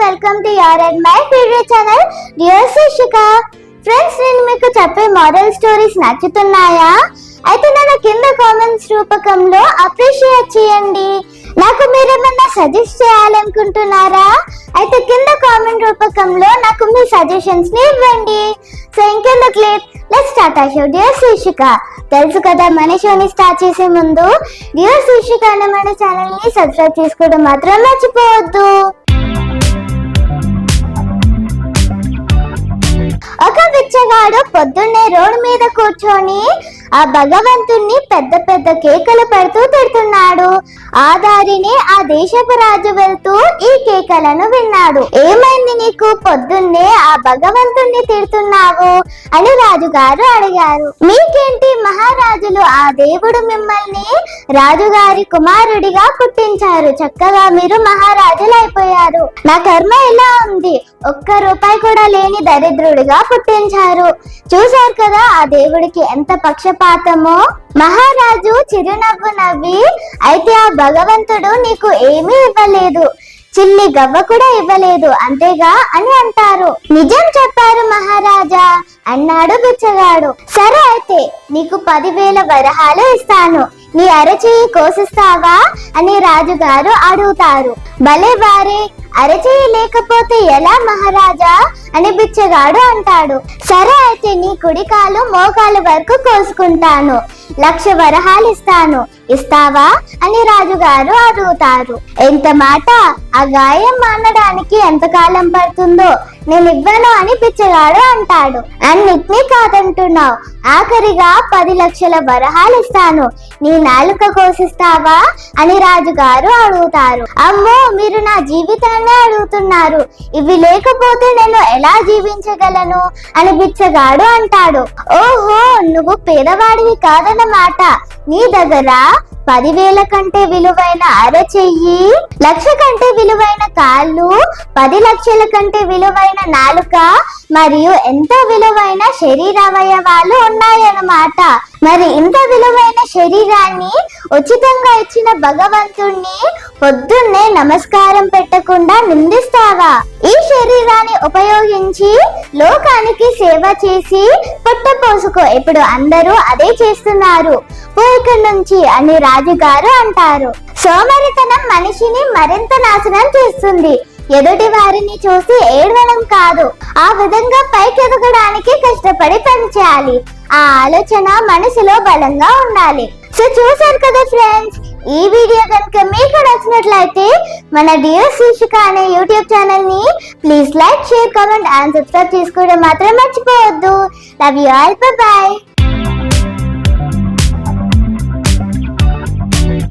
Welcome to your and my favourite channel dear Shikshika. Friends, నేను మీకు చెప్పే మోరల్ స్టోరీస్ నచ్చుతున్నాయా? అయితే నన్ను కింద కామెంట్స్ రూపకంలో అప్రిషియేట్ చేయండి. నాకు మీరేమన్నా సజెస్ట్ చేయాలనుకుంటున్నారా? అయితే కింద కామెంట్ రూపకంలో నాకు మీ సజెషన్స్ ని ఇవ్వండి. సో ఇంకెందుకు late, let's start our show dear Shikshika. తెలుసు కదా, మన షోని స్టార్ట్ చేసే ముందు డియర్ శిక్షిక అనే మన ఛానల్ ని సబ్స్క్రైబ్ చేసుకోవడం మాత్రం మర్చిపోవద్దు. ఒక బిచ్చగాడు పొద్దున్నే రోడ్డు మీద కూర్చొని ఆ భగవంతుణ్ణి పెద్ద పెద్ద కేకలు పెడుతూ తిడుతున్నాడు. ఆ దారిని ఆ దేశపు రాజు వెళ్తూ ఈ కేకలను విన్నాడు. ఏమైంది నీకు, పొద్దున్నే ఆ భగవంతుణ్ణి తిడుతున్నావు అని రాజుగారు అడిగారు. మీకేంటి మహారాజులు, ఆ దేవుడు మిమ్మల్ని రాజుగారి కుమారుడిగా పుట్టించారు, చక్కగా మీరు మహారాజులు అయిపోయారు. నా కర్మ ఇలా ఉంది, ఒక్క రూపాయి కూడా లేని దరిద్రుడిగా పుట్టించారు. చూశారు కదా ఆ దేవుడికి ఎంత పక్షపాతమో. మహారాజు చిరునవ్వు నవ్వి, అయితే ఆ భగవంతుడు నీకు ఏమీ ఇవ్వలేదు, చిల్లి గవ్వ కూడా ఇవ్వలేదు అంతేగా అని అంటారు. నిజం చెప్పారు మహారాజా అన్నాడు బిచ్చగాడు. సరే అయితే నీకు 10,000 వరహాలు ఇస్తాను, నీ అరచేయి కోసిస్తావా అని రాజుగారు అడుగుతారు. భలే వారే, అరచేయి లేకపోతే ఎలా మహారాజా అని బిచ్చగాడు అంటాడు. సరే అయితే నీ కుడికాలు మోకాలు వరకు కోసుకుంటాను, 1,00,000 వరహాలు ఇస్తాను, ఇస్తావా అని రాజుగారు అడుగుతారు. ఎంత మాట, ఆ గాయం మానడానికి ఎంతకాలం పడుతుందో, నేను ఇవ్వను అని బిచ్చగాడు అంటాడు. అన్నిటినీ కాదంటున్నావు, ఆఖరిగా 10 లక్షల వరహాలు ఇస్తాను, నీ నాలుక కోసిస్తావా అని రాజుగారు అడుగుతారు. అమ్మో, మీరు నా జీవితాన్ని అడుగుతున్నారు, ఇవి లేకపోతే నేను ఎలా జీవించగలను అని బిచ్చగాడు అంటాడు. ఓహో, నువ్వు పేదవాడివి కాదన్నమాట. నీ దగ్గర 10,000 కంటే విలువైన అరచెయ్యి, 1,00,000 కంటే విలువైన కాళ్ళు, 10 లక్షల కంటే విలువైన నాలుక మరియు ఎంతో విలువైన శరీరావయవాలు ఉన్నాయన్నమాట. మరి ఇంత విలువైన శరీరాన్ని ఉచితంగా ఇచ్చిన భగవంతుణ్ణి పొద్దున్నే నమస్కారం పెట్టకుండా నిందిస్తావా? ఈ శరీరాన్ని ఉపయోగించి లోకానికి సేవ చేసి పొట్ట పోసుకో. ఇప్పుడు అందరూ అదే చేస్తున్నారు, పోయిక నుంచి అని రాజుగారు అంటారు. సోమరితనం మనిషిని మరింత నాశనం చేస్తుంది. ఎదుటి వారిని చూసి ఏడవడం కాదు, ఆ విధంగా పైకి ఎదగడానికి కష్టపడి పనిచేయాలి. ఆ ఆలోచన మనసులో బలంగా ఉండాలి. సో చూసారు కదా ఫ్రెండ్స్, ఈ వీడియో కనుక మీకు నచ్చినట్లయితే మన డియర్ శిక్షిక అనే యూట్యూబ్ ఛానల్ ని please like, share, comment and subscribe చేసుకోవడం మాత్రం మర్చిపోవద్దు. Love you all, by by.